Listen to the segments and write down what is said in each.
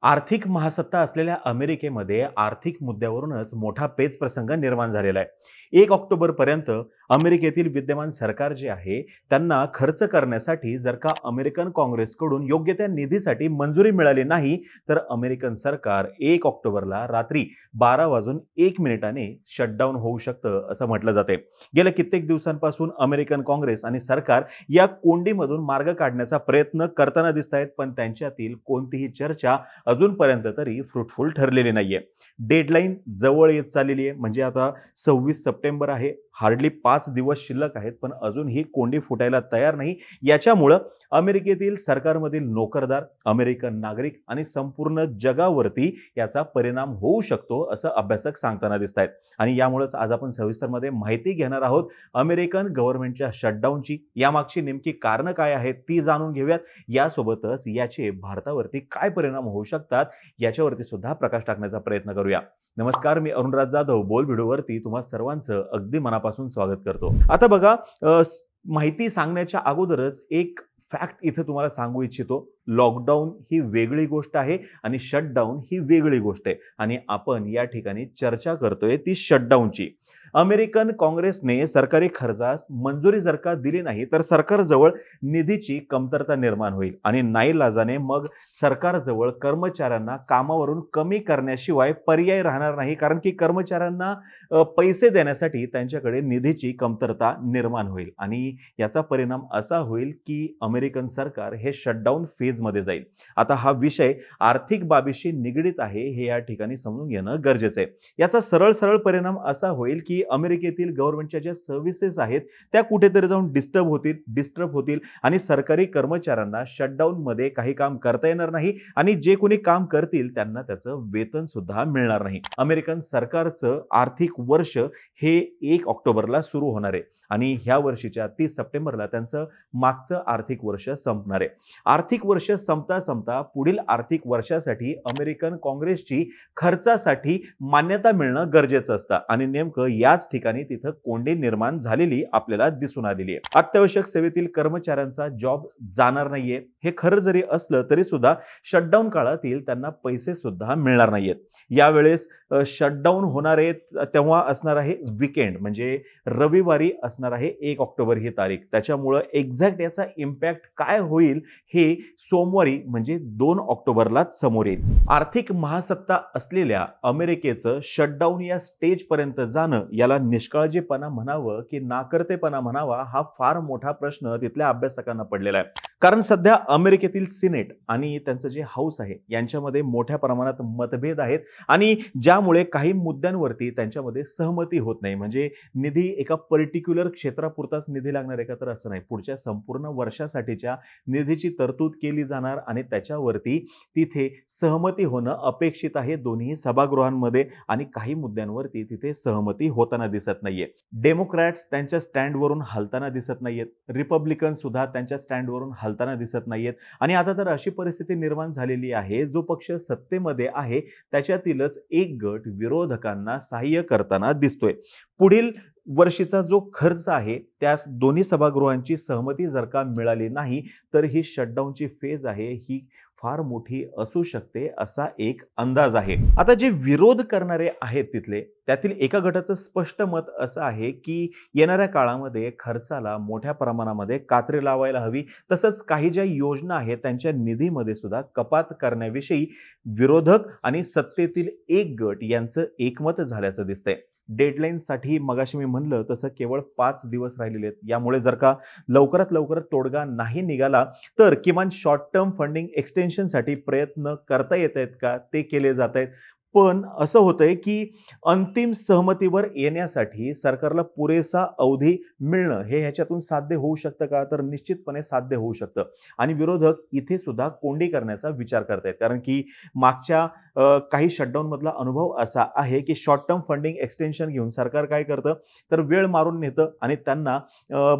आर्थिक महासत्ता असलेल्या अमेरिकेमध्ये आर्थिक मुद्द्यावरूनच मोठा पेच प्रसंग निर्माण झालेला आहे। 1 ऑक्टोबरपर्यंत अमेरिकेतील विद्यमान सरकार जे आहे त्यांना खर्च करण्यासाठी जर का अमेरिकन काँग्रेसकडून योग्य त्या निधीसाठी मंजुरी मिळाली नाही, तर अमेरिकन सरकार 1 ऑक्टोबरला रात्री 12 वाजून 1 मिनिटाने शटडाऊन होऊ शकतं असं म्हटलं जाते। गेल्या कित्येक दिवसांपासून अमेरिकन काँग्रेस आणि सरकार या कोंडीमधून मार्ग काढण्याचा प्रयत्न करताना दिसत आहेत, पण त्यांच्यातील कोणतीही चर्चा अजूनपर्यंत तरी फ्रुटफुल ठरलेली नाहीये। डेडलाईन जवळ येत चाललेली आहे, म्हणजे आता 26 सप्टेंबर आहे, हार्डली 5 दिवस शिल्लक आहेत, पण अजून ही कोंडी फुटायला तयार नाही। याच्यामुळं अमेरिकेतील सरकारमधील नोकरदार, अमेरिकन नागरिक आणि संपूर्ण जगावरती याचा परिणाम होऊ शकतो असं अभ्यासक सांगताना दिसत आहेत। आणि यामुळेच आज आपण सविस्तरमध्ये माहिती घेणार आहोत अमेरिकन गव्हर्नमेंटच्या शटडाऊनची, यामागची नेमकी कारणं काय आहेत ती जाणून घेऊयात। यासोबतच याचे भारतावरती काय परिणाम होऊ शकतात याच्यावरती सुद्धा प्रकाश टाकण्याचा प्रयत्न करूया। नमस्कार, मी अरुणराज जाधव बोल व्हिडिओवरती तुम्हा सर्वांचं अगदी मनापासून स्वागत करतो। आता बघा, माहिती सांगण्याच्या अगोदरच एक फॅक्ट इथे तुम्हाला सांगू इच्छितो। लॉकडाऊन ही वेगळी गोष्ट आहे आणि शटडाऊन ही वेगळी गोष्ट आहे, आणि आपण या ठिकाणी चर्चा करतोय ती शटडाऊनची। अमेरिकन काँग्रेसने सरकारी खर्चास मंजुरी जर का दिली नाही, तर सरकारजवळ निधीची कमतरता निर्माण होईल आणि नाईलाजाने मग सरकारजवळ कर्मचाऱ्यांना कामावरून कमी करण्याशिवाय पर्याय राहणार नाही, कारण की कर्मचाऱ्यांना पैसे देण्यासाठी त्यांच्याकडे निधीची कमतरता निर्माण होईल आणि याचा परिणाम असा होईल की अमेरिकन सरकार हे शटडाऊन फेजमध्ये जाईल। आता हा विषय आर्थिक बाबीशी निगडीत आहे हे या ठिकाणी समजून घेणं गरजेचं आहे। याचा सरळ परिणाम असा होईल की अमेरिकेतील गव्हर्नमेंटच्या ज्या सर्व्हिसेस आहेत त्या कुठेतरी जाऊन डिस्टर्ब होतील आणि सरकारी कर्मचाऱ्यांना शटडाऊन मध्ये काही काम करता येणार नाही आणि जे कोणी काम करतील त्यांना त्याचं वेतन सुद्धा मिळणार नाही। अमेरिकन सरकारचं आर्थिक वर्ष हे 1 ऑक्टोबरला सुरू होणार आहे आणि ह्या वर्षीच्या 30 सप्टेंबरला त्यांचं मागचं आर्थिक वर्ष संपणार आहे। आर्थिक वर्ष संपता पुढील आर्थिक वर्षासाठी अमेरिकन काँग्रेसची खर्चासाठी मान्यता मिळणं गरजेचं असतं आणि नेमकं याच ठिकाणी तिथं कोंडी निर्माण झालेली आपल्याला दिसून आलेली आहे। अत्यावश्यक सेवेतील कर्मचाऱ्यांचा जॉब जाणार नाहीये, हे खरं जरी असलं तरी सुद्धा शटडाऊन काळातील त्यांना पैसे सुद्धा मिळणार नाहीयेत। यावेळेस शटडाऊन होणार आहे तेव्हा असणार आहे वीकेंड, म्हणजे रविवारी असणार आहे 1 ऑक्टोबर ही तारीख। त्याच्यामुळे एक्झॅक्ट याचा इम्पॅक्ट काय होईल हे सोमवारी म्हणजे 2 ऑक्टोबरलाच समोर येईल। आर्थिक महासत्ता असलेल्या अमेरिकेचं शटडाऊन या स्टेज पर्यंत जाणं, याला निष्काळजीपणा म्हणावं की नाकर्तेपणा म्हणावा, हा फार मोठा प्रश्न तिथल्या अभ्यासकांना पडलेला आहे। कारण सध्या अमेरिकेतील सिनेट आणि त्यांचं जे हाऊस आहे यांच्यामध्ये मोठ्या प्रमाणात मतभेद आहेत आणि ज्यामुळे काही मुद्द्यांवरती त्यांच्यामध्ये सहमती होत नाही। म्हणजे निधी एका पर्टिक्युलर क्षेत्रापुरताच निधी लागणार आहे का, तर असं नाही, पुढच्या संपूर्ण वर्षासाठीच्या निधीची तरतूद केली जाणार आणि त्याच्यावरती तिथे सहमती होणं अपेक्षित आहे दोन्ही सभागृहांमध्ये, आणि काही मुद्द्यांवरती तिथे सहमती होताना दिसत नाहीये। डेमोक्रॅट्स त्यांच्या स्टँडवरून हलताना दिसत नाहीयेत, रिपब्लिकन सुद्धा त्यांच्या स्टँडवरून हलताना दिसत नाहीयेत आणि आता तर अशी परिस्थिती निर्माण झालेली आहे, जो पक्ष सत्तेमध्ये आहे त्याच्यातीलच एक गट विरोधकांना सहाय्य करताना दिसतोय। पुढील वर्षीचा जो खर्च आहे त्यास दोन्ही सभागृहांची सहमती जर का मिळाली नाही, तर ही शटडाऊनची फेज आहे ही फार मोठी असू शकते असा एक अंदाज आहे। आता जे विरोध करणारे आहेत तिथले, त्यातील एका गटाचं स्पष्ट मत असं आहे की येणाऱ्या काळामध्ये खर्चाला मोठ्या प्रमाणामध्ये कात्री लावायला हवी, तसंच काही ज्या योजना आहेत त्यांच्या निधीमध्ये सुद्धा कपात करण्याविषयी विरोधक आणि सत्तेतील एक गट यांचं एकमत झाल्याचं दिसतंय। डेडलाईनसाठी मगाशी मी म्हणलं तसं केवळ 5 दिवस राहिलेले आहेत। यामुळे जर का लवकरात लवकर तोडगा नाही निघाला, तर किमान शॉर्ट टर्म फंडिंग एक्सटेन्शनसाठी प्रयत्न करता येत आहेत का, ते केले जात आहेत। पण असं होतंय की अंतिम सहमतीवर येण्यासाठी सरकारला पुरेसा अवधी मिळणं हे ह्याच्यातून साध्य होऊ शकतं का, तर निश्चितपणे साध्य होऊ शकतं आणि विरोधक इथे सुद्धा कोंडी करण्याचा विचार करतायत, कारण की मागच्या काही शटडाऊन मधला अनुभव असा आहे की शॉर्ट टर्म फंडिंग एक्सटेन्शन घेऊन सरकार काय करतं, तर वेळ मारून नेतं आणि त्यांना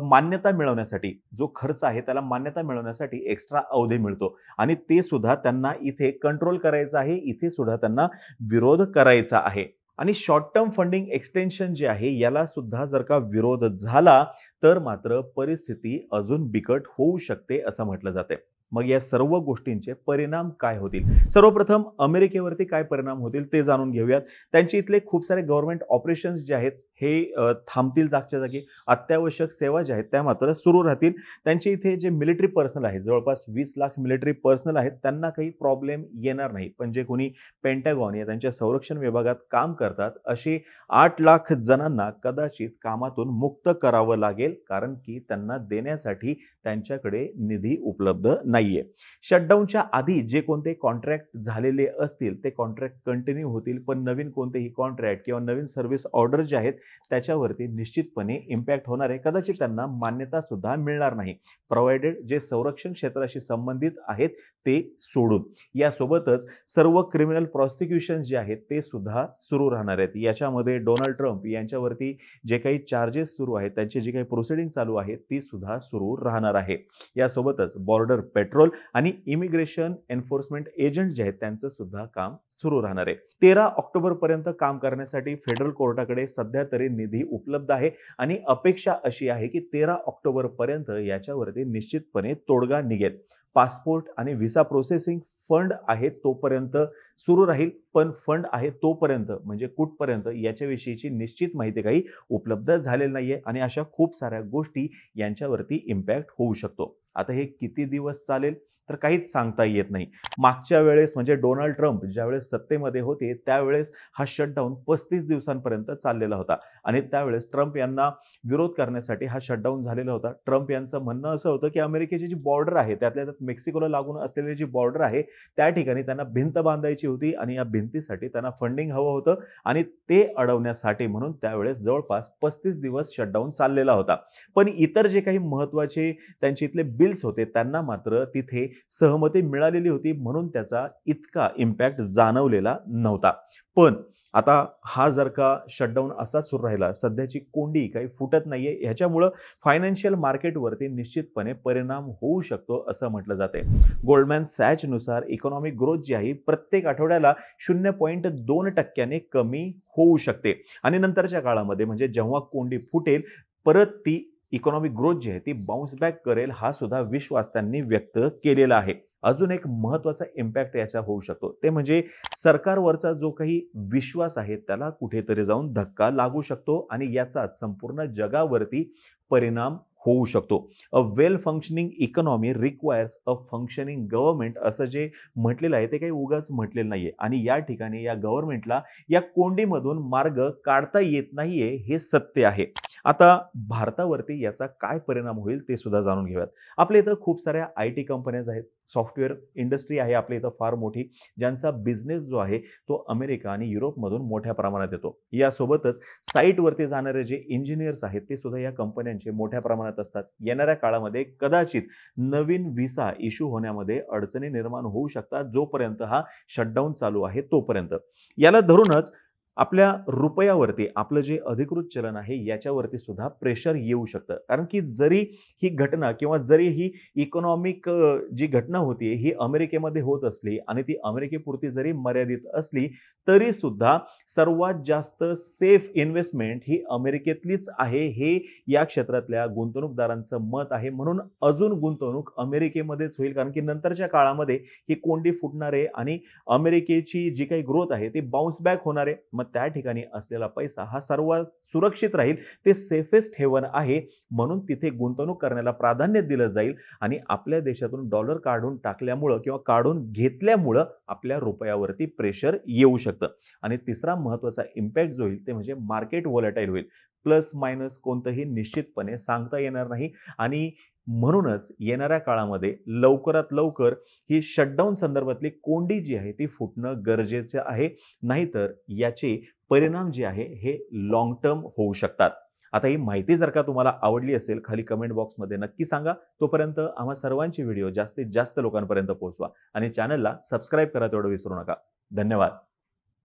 मान्यता मिळवण्यासाठी, जो खर्च आहे त्याला मान्यता मिळवण्यासाठी एक्स्ट्रा अवधी मिळतो आणि ते सुद्धा त्यांना इथे कंट्रोल करायचं आहे, इथे सुद्धा त्यांना विरोध करायचा आहे। आणि शॉर्ट टर्म फंडिंग एक्सटेन्शन जे आहे याला सुद्धा जर का विरोध झाला तर मात्र परिस्थिती अजून बिकट होऊ शकते असं म्हटलं जाते। मग या सर्व गोष्टींचे परिणाम काय होतील? सर्वप्रथम अमेरिकेवरती काय परिणाम होतील ते जाणून घेऊयात. त्यांचे इथले खूप सारे गव्हर्नमेंट ऑपरेशन्स जे आहेत हे थांबतील जागच्या जागी. अत्यावश्यक सेवा ज्या आहेत त्या मात्र सुरू राहतील. त्यांचे इथे जे मिलिटरी पर्सनल आहेत, जवळपास 20 लाख मिलिटरी पर्सनल आहेत, त्यांना काही प्रॉब्लेम येणार नाही. पण जे कोणी पेंटागॉन या त्यांच्या संरक्षण विभागात काम करतात, असे 8 लाख जणांना कदाचित कामातून मुक्त करावं लागेल, कारण की त्यांना देण्यासाठी त्यांच्याकडे निधी उपलब्ध नाहीये. शटडाऊनच्या आधी जे कोणते कॉन्ट्रॅक्ट झालेले असतील ते कॉन्ट्रॅक्ट कंटिन्यू होतील, पण नवीन कोणतेही कॉन्ट्रॅक्ट किंवा नवीन सर्व्हिस ऑर्डर जे आहेत त्याच्यावरती निश्चितपणे इम्पॅक्ट होणार आहे. कदाचित त्यांना मान्यता सुद्धा मिळणार नाही, प्रोव्हाइडेड जे संरक्षण क्षेत्राशी संबंधित आहेत ते सोडून. यासोबतच सर्व क्रिमिनल प्रॉसिक्युशन जे आहेत ते सुद्धा सुरू राहणार आहेत. याच्यामध्ये डोनाल्ड ट्रम्प यांच्यावरती जे काही चार्जेस सुरू आहेत, त्यांची जी काही प्रोसिडिंग चालू आहे ती सुद्धा सुरू राहणार आहे. यासोबतच बॉर्डर पेट्रोल आणि इमिग्रेशन एन्फोर्समेंट एजंट जे आहेत त्यांचं सुद्धा काम सुरू राहणार आहे. 13 ऑक्टोबर पर्यंत काम करण्यासाठी फेडरल कोर्टाकडे सध्या तरी निधी उपलब्ध आहे आणि अपेक्षा अशी आहे की 13 ऑक्टोबर पर्यंत याच्यावरती निश्चितपणे तोडगा निघेल. पासपोर्ट आणि व्हिसा प्रोसेसिंग फंड आहे तोपर्यंत सुरू राहील, पण फंड आहे तोपर्यंत म्हणजे कुठपर्यंत याच्याविषयीची निश्चित माहिती काही उपलब्ध झालेली नाहीये आणि अशा खूप साऱ्या गोष्टी यांच्यावरती इम्पॅक्ट होऊ शकतो. आता हे किती दिवस चालेल तर काहीच सांगता येत नाही. मागच्या वेळेस म्हणजे डोनाल्ड ट्रम्प ज्यावेळेस सत्तेमध्ये होते त्यावेळेस हा शटडाऊन 35 दिवसांपर्यंत चाललेला होता आणि त्यावेळेस ट्रम्प यांना विरोध करण्यासाठी हा शटडाऊन झालेला होता. ट्रम्प यांचं म्हणणं असं होतं की अमेरिकेची जी बॉर्डर आहे त्यातल्या त्यात मेक्सिकोला लागून असलेली जी बॉर्डर आहे त्या ठिकाणी त्यांना भिंत बांधायची होती आणि या भिंतीसाठी त्यांना फंडिंग हवं होतं आणि ते अडवण्यासाठी म्हणून त्यावेळेस जवळपास 35 दिवस शटडाऊन चाललेला होता. पण इतर जे काही महत्त्वाचे त्यांचे इथले बिल्स होते त्यांना मात्र तिथे सहमती मिळालेली होती, म्हणून त्याचा इतका इम्पॅक्ट जाणवलेला नव्हता. पण आता हा जर का शटडाऊन असाच सुरू राहिला, सध्याची कोंडी काही फुटत नाहीये, ह्याच्यामुळं फायनान्शियल मार्केटवरती निश्चितपणे परिणाम होऊ शकतो असं म्हटलं जाते. गोल्डमॅन सॅचनुसार इकॉनॉमिक ग्रोथ जी आहे प्रत्येक आठवड्याला 0.2% कमी होऊ शकते आणि नंतरच्या काळामध्ये म्हणजे जेव्हा कोंडी फुटेल परत ती इकॉनॉमिक ग्रोथ जी आहे ती बाउन्स बॅक करेल, हा सुद्धा विश्वास त्यांनी व्यक्त केलेला आहे. अजून एक महत्त्वाचा इम्पॅक्ट याचा होऊ शकतो ते म्हणजे सरकारवरचा जो काही विश्वास आहे त्याला कुठेतरी जाऊन धक्का लागू शकतो आणि याचा संपूर्ण जगावरती परिणाम होऊ शकतो. A well functioning economy requires a functioning government असं जे म्हटलेलं आहे ते काही उगाच म्हटलेलं नाहीये आणि या ठिकाणी या गव्हर्नमेंटला या कोंडीमधून मार्ग काढता येत नाहीये हे सत्य आहे. आता भारतावरती याचा काय परिणाम होईल ते सुद्धा जाणून घेऊयात. आपल्या इथं खूप साऱ्या IT कंपन्याज आहेत, सॉफ्टवेअर इंडस्ट्री आहे आपल्या इथं फार मोठी, ज्यांचा बिझनेस जो आहे तो अमेरिका आणि युरोपमधून मोठ्या प्रमाणात येतो. यासोबतच साईटवरती जाणारे जे इंजिनियर्स आहेत ते सुद्धा या कंपन्यांचे मोठ्या प्रमाणात असतात. येणाऱ्या काळामध्ये कदाचित नवीन व्हिसा इश्यू होण्यामध्ये अडचणी निर्माण होऊ शकतात जोपर्यंत हा शटडाऊन चालू आहे तोपर्यंत. याला धरूनच आपल्या रुपयावरती आपलं जे अधिकृत चलन आहे याच्यावरती सुद्धा प्रेशर येऊ शकतं. कारण की जरी ही घटना किंवा जरी ही इकॉनॉमिक जी घटना होती ही अमेरिकेमध्ये होत असली आणि ती अमेरिकेपुरती जरी मर्यादित असली तरी सुद्धा सर्वात जास्त सेफ इन्व्हेस्टमेंट ही अमेरिकेतलीच आहे हे या क्षेत्रातल्या गुंतवणूकदारांचं मत आहे. म्हणून अजून गुंतवणूक अमेरिकेमध्येच होईल, कारण की नंतरच्या काळामध्ये ही कोंडी फुटणार आहे आणि अमेरिकेची जी काही ग्रोथ आहे ती बाउन्स बॅक होणार आहे. मग त्या ठिकाणी असलेला पैसा हा सर्वात सुरक्षित राहील, ते सेफेस्ट हेवन आहे, म्हणून तिथे गुंतवणूक करण्याला प्राधान्य दिलं जाईल आणि आपल्या देशातून डॉलर काढून टाकल्यामुळं किंवा काढून घेतल्यामुळं आपल्या रुपयावरती प्रेशर येऊ शकतं. आणि तिसरा महत्त्वाचा इम्पॅक्ट जो होईल ते म्हणजे मार्केट व्होलॅटाईल होईल. प्लस मायनस कोणतंही निश्चितपणे सांगता येणार नाही आणि म्हणूनच येणाऱ्या काळामध्ये लवकरात लवकर ही शटडाऊन संदर्भातली कोंडी जी आहे ती फुटणं गरजेचं आहे, नाहीतर याचे परिणाम जे आहे हे लॉंग टर्म होऊ शकतात. आता ही माहिती जर का तुम्हाला आवडली असेल खाली कमेंट बॉक्समध्ये नक्की सांगा. तोपर्यंत आम्हा सर्वांची व्हिडिओ जास्तीत जास्त लोकांपर्यंत पोहोचवा आणि चॅनलला सबस्क्राईब करा तेवढं विसरू नका. धन्यवाद.